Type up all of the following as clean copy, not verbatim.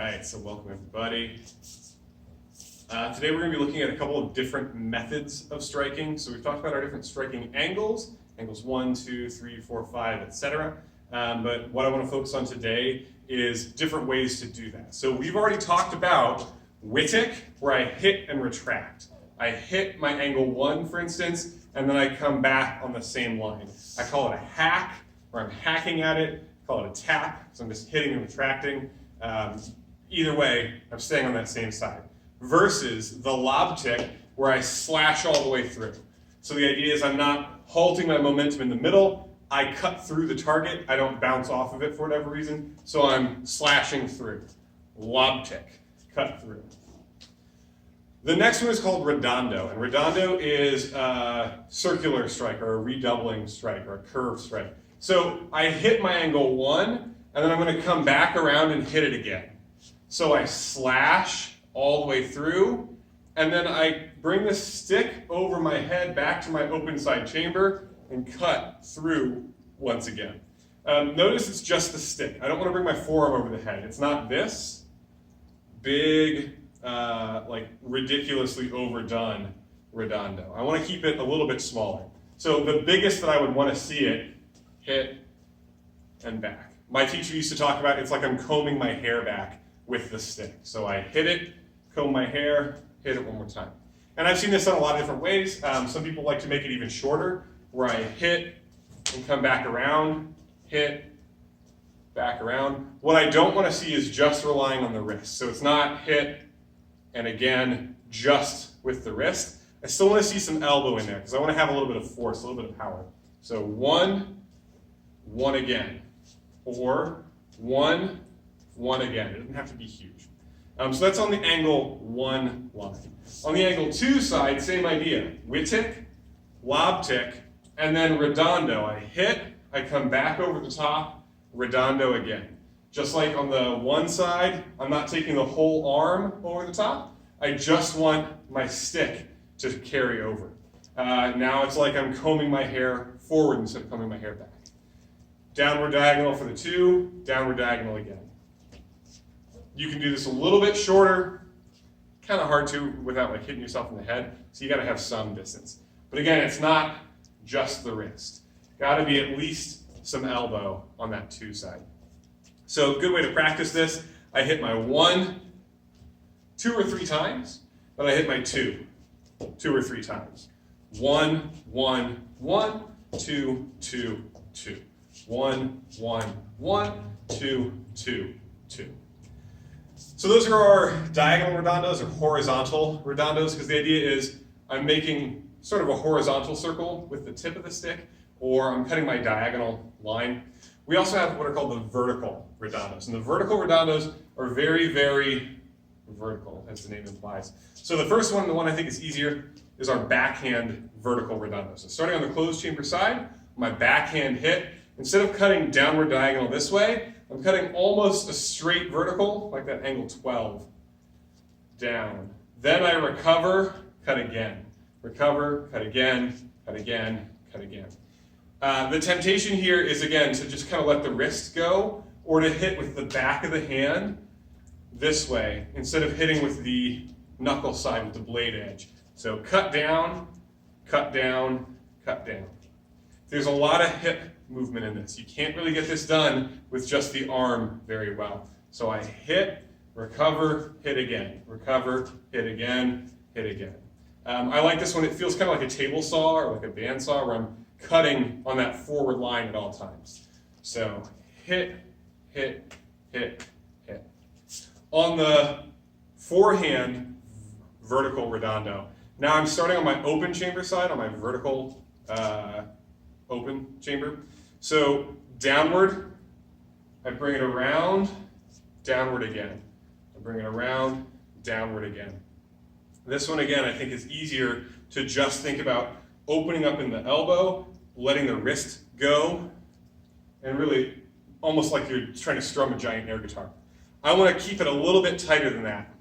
right, so welcome everybody. Today we're going to be looking at a couple of different methods of striking. So we've talked about our different striking angles, angles 1, 2, 3, 4, 5, etc. But what I want to focus on today is different ways to do that. So we've already talked about Wittig, where I hit and retract. I hit my angle 1, for instance, and then I come back on the same line. I call it a hack, where I'm hacking at it. I call it a tap, so I'm just hitting and retracting. Either way, I'm staying on that same side. Versus the labtik, where I slash all the way through. So the idea is I'm not halting my momentum in the middle. I cut through the target. I don't bounce off of it for whatever reason. So I'm slashing through. Labtik, cut through. The next one is called redondo. And redondo is a circular strike, or a redoubling strike, or a curve strike. So I hit my angle 1, and then I'm going to come back around and hit it again. So I slash all the way through, and then I bring the stick over my head back to my open side chamber and cut through once again. Notice it's just the stick. I don't want to bring my forearm over the head. It's not this big, like ridiculously overdone redondo. I want to keep it a little bit smaller. So the biggest that I would want to see it, hit and back. My teacher used to talk about it's like I'm combing my hair back with the stick. So I hit it, comb my hair, hit it one more time. And I've seen this done a lot of different ways. Some people like to make it even shorter, where I hit and come back around, hit, back around. What I don't want to see is just relying on the wrist. So it's not hit and again, just with the wrist. I still want to see some elbow in there because I want to have a little bit of force, a little bit of power. So 1, 1 again, or 1, 1 again. It doesn't have to be huge. So that's on the angle 1 line. On the angle 2 side, same idea. Wittig, labtik, and then redondo. I hit, I come back over the top, redondo again. Just like on the 1 side, I'm not taking the whole arm over the top. I just want my stick to carry over. Now it's like I'm combing my hair forward instead of combing my hair back. Downward diagonal for the 2, downward diagonal again. You can do this a little bit shorter, kind of hard to without like hitting yourself in the head, so you got to have some distance. But again, it's not just the wrist. Got to be at least some elbow on that 2 side. So a good way to practice this, I hit my 1, 2 or 3 times, but I hit my 2, 2 or 3 times. 1, 1, 1, 2, 2, 2. 1, 1, 1, 2, 2, 2. So those are our diagonal redondos or horizontal redondos, because the idea is I'm making sort of a horizontal circle with the tip of the stick, or I'm cutting my diagonal line. We also have what are called the vertical redondos, and the vertical redondos are very, very vertical, as the name implies. So the first one, the one I think is easier, is our backhand vertical redondo. So starting on the closed chamber side, my backhand hit, instead of cutting downward diagonal this way, I'm cutting almost a straight vertical, like that angle 12, down. Then I recover, cut again. Recover, cut again, cut again, cut again. The temptation here is, again, to just kind of let the wrist go, or to hit with the back of the hand this way, instead of hitting with the knuckle side with the blade edge. So cut down, cut down, cut down. There's a lot of hip movement in this. You can't really get this done with just the arm very well. So I hit, recover, hit again, recover, hit again, hit again. I like this one. It feels kind of like a table saw or like a bandsaw, where I'm cutting on that forward line at all times. So hit, hit, hit, hit. On the forehand vertical redondo, now I'm starting on my open chamber side, on my vertical open chamber. So downward, I bring it around, downward again. I bring it around, downward again. This one, again, I think is easier to just think about opening up in the elbow, letting the wrist go, and really almost like you're trying to strum a giant air guitar. I want to keep it a little bit tighter than that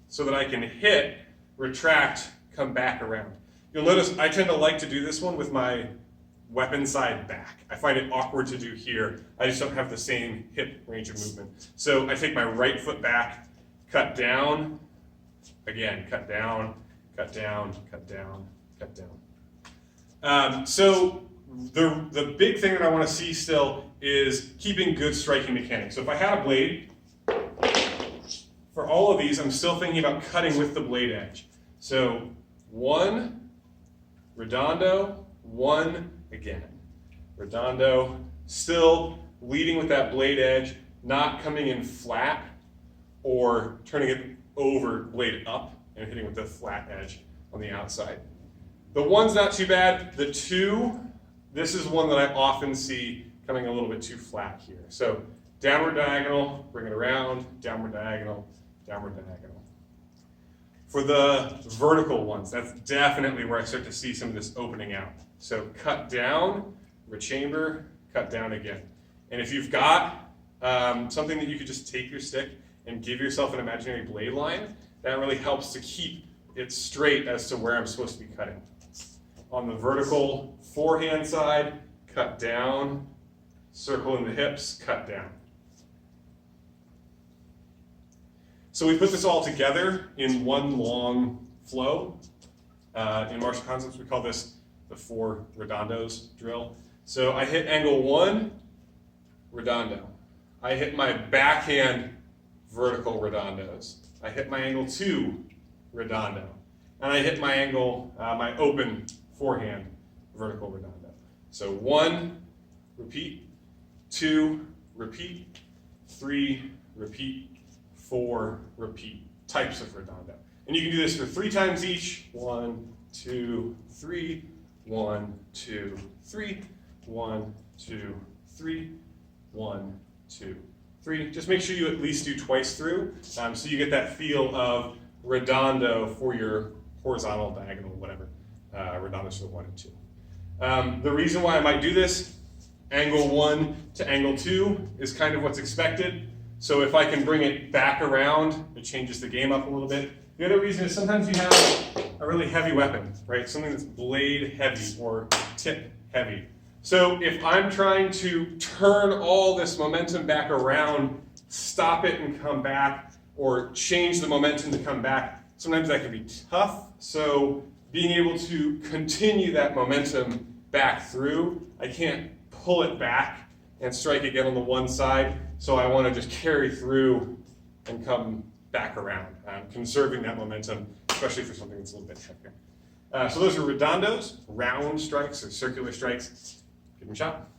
so that I can hit, retract, come back around. You'll notice I tend to like to do this one with my weapon side back. I find it awkward to do here. I just don't have the same hip range of movement. So I take my right foot back, cut down, again, cut down, cut down, cut down, cut down. So the big thing that I want to see still is keeping good striking mechanics. So if I had a blade, for all of these, I'm still thinking about cutting with the blade edge. So 1, redondo, 1, again. Redondo, still leading with that blade edge, not coming in flat or turning it over, blade up, and hitting with the flat edge on the outside. The 1's not too bad. The 2, this is one that I often see coming a little bit too flat here. So downward diagonal, bring it around, downward diagonal, downward diagonal. For the vertical ones, that's definitely where I start to see some of this opening out. So cut down, rechamber, cut down again. And if you've got something that you could just take your stick and give yourself an imaginary blade line, that really helps to keep it straight as to where I'm supposed to be cutting. On the vertical forehand side, cut down, circle in the hips, cut down. So we put this all together in one long flow. In martial concepts, we call this the 4 redondos drill. So I hit angle 1, redondo. I hit my backhand vertical redondos. I hit my angle 2, redondo. And I hit my angle, my open forehand vertical redondo. So 1, repeat, 2, repeat, 3, repeat, 4, repeat, types of redondo. And you can do this for 3 times each. 1, 2, 3, 1, 2, 3, 1, 2, 3, 1, 2, 3. Just make sure you at least do twice through, so you get that feel of redondo for your horizontal, diagonal, whatever. Redondos for 1 and 2. The reason why I might do this, angle 1 to angle 2 is kind of what's expected. So if I can bring it back around, it changes the game up a little bit. The other reason is sometimes you have a really heavy weapon, right? Something that's blade heavy or tip heavy. So if I'm trying to turn all this momentum back around, stop it and come back, or change the momentum to come back, sometimes that can be tough. So being able to continue that momentum back through, I can't pull it back and strike again on the one side. So I want to just carry through and come back around, conserving that momentum, especially for something that's a little bit heavier. So those are redondos, round strikes or circular strikes. Give them a shot.